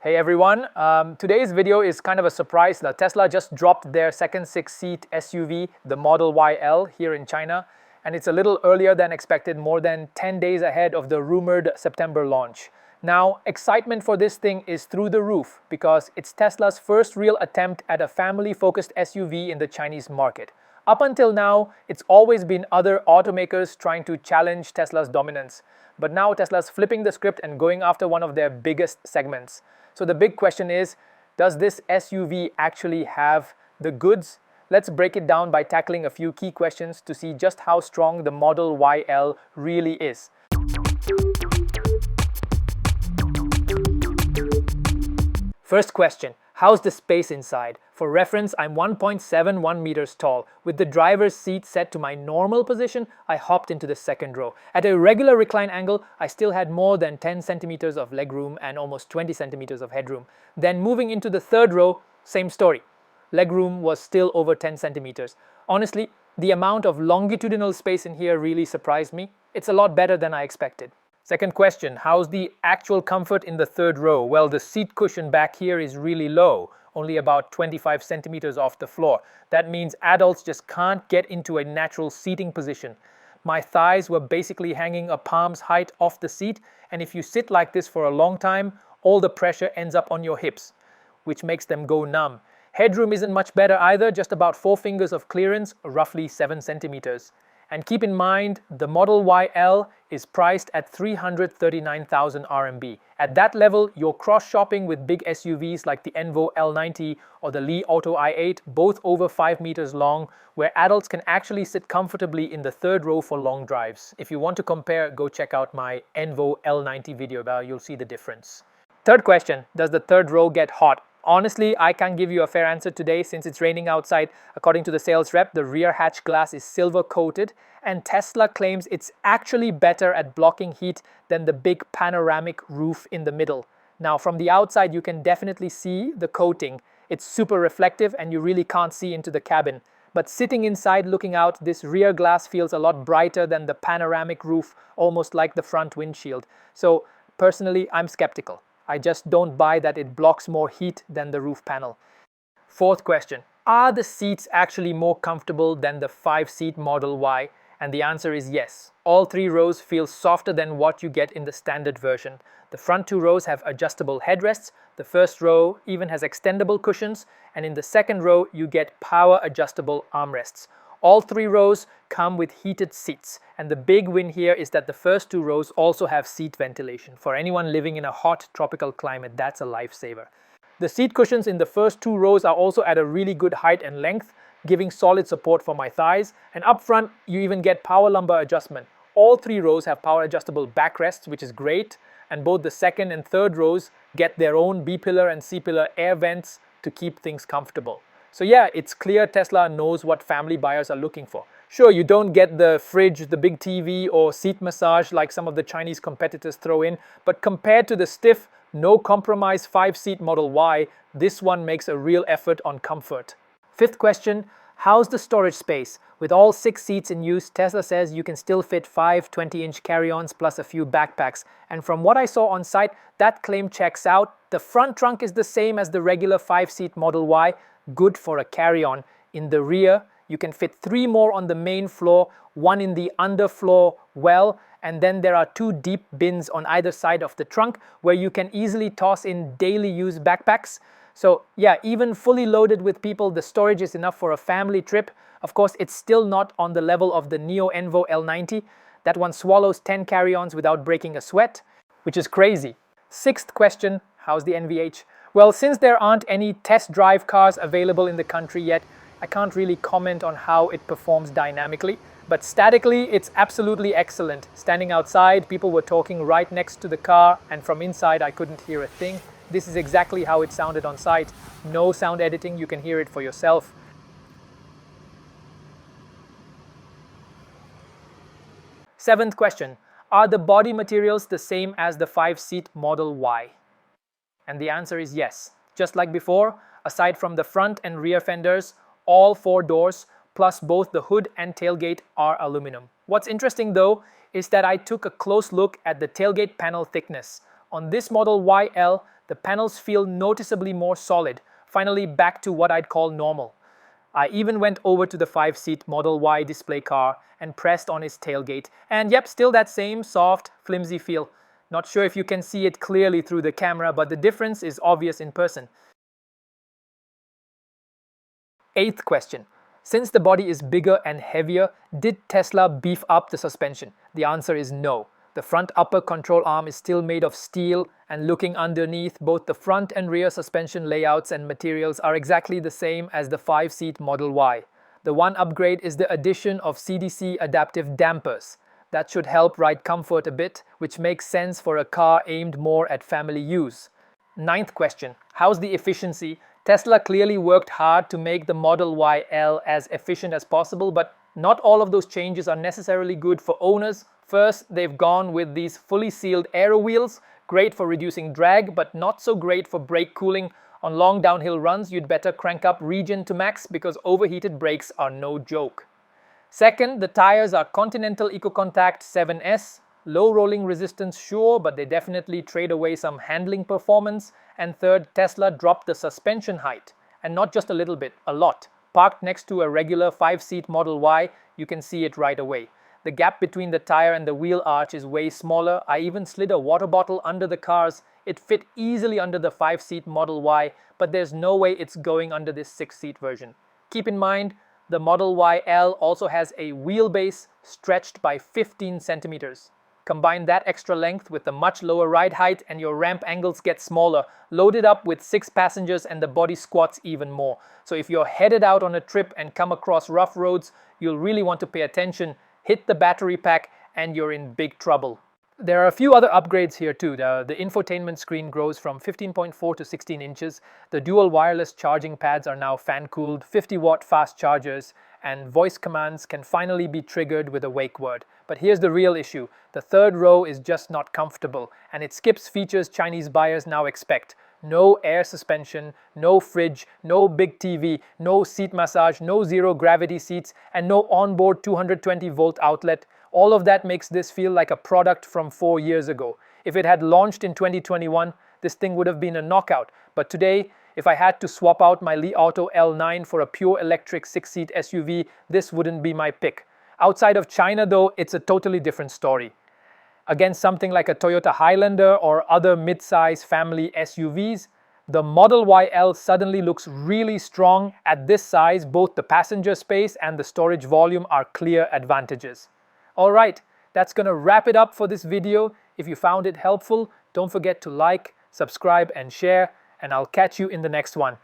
Hey everyone, today's video is kind of a surprise. Now, Tesla just dropped their second 6-seat SUV, the Model YL, here in China, and it's a little earlier than expected, more than 10 days ahead of the rumored September launch. Now, excitement for this thing is through the roof because it's Tesla's first real attempt at a family-focused SUV in the Chinese market. Up until now, it's always been other automakers trying to challenge Tesla's dominance. But now Tesla's flipping the script and going after one of their biggest segments. So the big question is, does this SUV actually have the goods? Let's break it down by tackling a few key questions to see just how strong the Model YL really is. First question, how's the space inside? For reference, I'm 1.71 meters tall. With the driver's seat set to my normal position, I hopped into the second row. At a regular recline angle, I still had more than 10 centimeters of legroom and almost 20 centimeters of headroom. Then moving into the third row, same story. Legroom was still over 10 centimeters. Honestly, the amount of longitudinal space in here really surprised me. It's a lot better than I expected. Second question, how's the actual comfort in the third row? Well, the seat cushion back here is really low, only about 25 centimeters off the floor. That means adults just can't get into a natural seating position. My thighs were basically hanging a palm's height off the seat, and if you sit like this for a long time, all the pressure ends up on your hips, which makes them go numb. Headroom isn't much better either, just about 4 fingers of clearance, roughly 7 centimeters. And keep in mind, the Model YL is priced at 339,000 RMB. At that level, you're cross-shopping with big SUVs like the Envo L90 or the Li Auto i8, both over 5 meters long, where adults can actually sit comfortably in the third row for long drives. If you want to compare, go check out my Envo L90 video, you'll see the difference. Third question, does the third row get hot? Honestly, I can't give you a fair answer today since it's raining outside. According to the sales rep, the rear hatch glass is silver coated, and Tesla claims it's actually better at blocking heat than the big panoramic roof in the middle. Now, from the outside, you can definitely see the coating. It's super reflective and you really can't see into the cabin. But sitting inside looking out, this rear glass feels a lot brighter than the panoramic roof, almost like the front windshield. So personally, I'm skeptical. I just don't buy that it blocks more heat than the roof panel. Fourth question, are the seats actually more comfortable than the 5-seat Model Y? And the answer is yes. All 3 rows feel softer than what you get in the standard version. The front 2 rows have adjustable headrests, the first row even has extendable cushions, and in the second row you get power adjustable armrests. All 3 rows come with heated seats, and the big win here is that the first 2 rows also have seat ventilation. For anyone living in a hot tropical climate, that's a lifesaver. The seat cushions in the first 2 rows are also at a really good height and length, giving solid support for my thighs, and up front you even get power lumbar adjustment. All 3 rows have power adjustable backrests, which is great, and both the second and third rows get their own B-pillar and C-pillar air vents to keep things comfortable. So yeah, it's clear Tesla knows what family buyers are looking for. Sure, you don't get the fridge, the big TV, or seat massage like some of the Chinese competitors throw in, but compared to the stiff, no-compromise 5-seat Model Y, this one makes a real effort on comfort. Fifth question, how's the storage space? With all 6 seats in use, Tesla says you can still fit 5 20-inch carry-ons plus a few backpacks. And from what I saw on site, that claim checks out. The front trunk is the same as the regular 5-seat Model Y, good for a carry-on. In the rear, you can fit 3 more on the main floor, 1 in the underfloor well, and then there are 2 deep bins on either side of the trunk where you can easily toss in daily use backpacks. So yeah, even fully loaded with people, the storage is enough for a family trip. Of course, it's still not on the level of the Nio Envo L90. That one swallows 10 carry-ons without breaking a sweat, which is crazy. Sixth question, how's the NVH? Well, since there aren't any test drive cars available in the country yet, I can't really comment on how it performs dynamically, but statically it's absolutely excellent. Standing outside, people were talking right next to the car, and from inside I couldn't hear a thing. This is exactly how it sounded on site. No sound editing, you can hear it for yourself. Seventh question, are the body materials the same as the 5-seat Model Y? And the answer is yes. Just like before, aside from the front and rear fenders, all 4 doors, plus both the hood and tailgate are aluminum. What's interesting though, is that I took a close look at the tailgate panel thickness. On this Model YL, The panels feel noticeably more solid, finally back to what I'd call normal. I even went over to the 5-seat Model Y display car and pressed on its tailgate, and yep, still that same soft, flimsy feel. Not sure if you can see it clearly through the camera, but the difference is obvious in person. 8th question. Since the body is bigger and heavier, did Tesla beef up the suspension? The answer is no. The front upper control arm is still made of steel, and looking underneath, both the front and rear suspension layouts and materials are exactly the same as the 5-seat Model Y. The one upgrade is the addition of CDC adaptive dampers. That should help ride comfort a bit, which makes sense for a car aimed more at family use. 9th question. How's the efficiency? Tesla clearly worked hard to make the Model Y L as efficient as possible, but not all of those changes are necessarily good for owners. First, they've gone with these fully sealed Aero wheels, great for reducing drag, but not so great for brake cooling. On long downhill runs, you'd better crank up regen to max because overheated brakes are no joke. Second, the tires are Continental EcoContact 7S. Low rolling resistance, sure, but they definitely trade away some handling performance. And third, Tesla dropped the suspension height. And not just a little bit, a lot. Parked next to a regular 5-seat Model Y, you can see it right away. The gap between the tire and the wheel arch is way smaller. I even slid a water bottle under the cars. It fit easily under the 5-seat Model Y, but there's no way it's going under this 6-seat version. Keep in mind, the Model Y L also has a wheelbase stretched by 15 centimeters. Combine that extra length with the much lower ride height and your ramp angles get smaller. Load it up with 6 passengers and the body squats even more. So if you're headed out on a trip and come across rough roads, you'll really want to pay attention. Hit the battery pack and you're in big trouble. There are a few other upgrades here too. The infotainment screen grows from 15.4 to 16 inches. The dual wireless charging pads are now fan-cooled, 50-watt fast chargers, and voice commands can finally be triggered with a wake word. But here's the real issue. The third row is just not comfortable, and it skips features Chinese buyers now expect. No air suspension, no fridge, no big TV, no seat massage, no zero-gravity seats, and no onboard 220-volt outlet. All of that makes this feel like a product from 4 years ago. If it had launched in 2021, this thing would have been a knockout. But today, if I had to swap out my Li Auto L9 for a pure electric 6-seat SUV, this wouldn't be my pick. Outside of China though, it's a totally different story. Against something like a Toyota Highlander or other mid-size family SUVs, the Model Y L suddenly looks really strong. At this size, both the passenger space and the storage volume are clear advantages. Alright, that's gonna wrap it up for this video. If you found it helpful, don't forget to like, subscribe and share, and I'll catch you in the next one.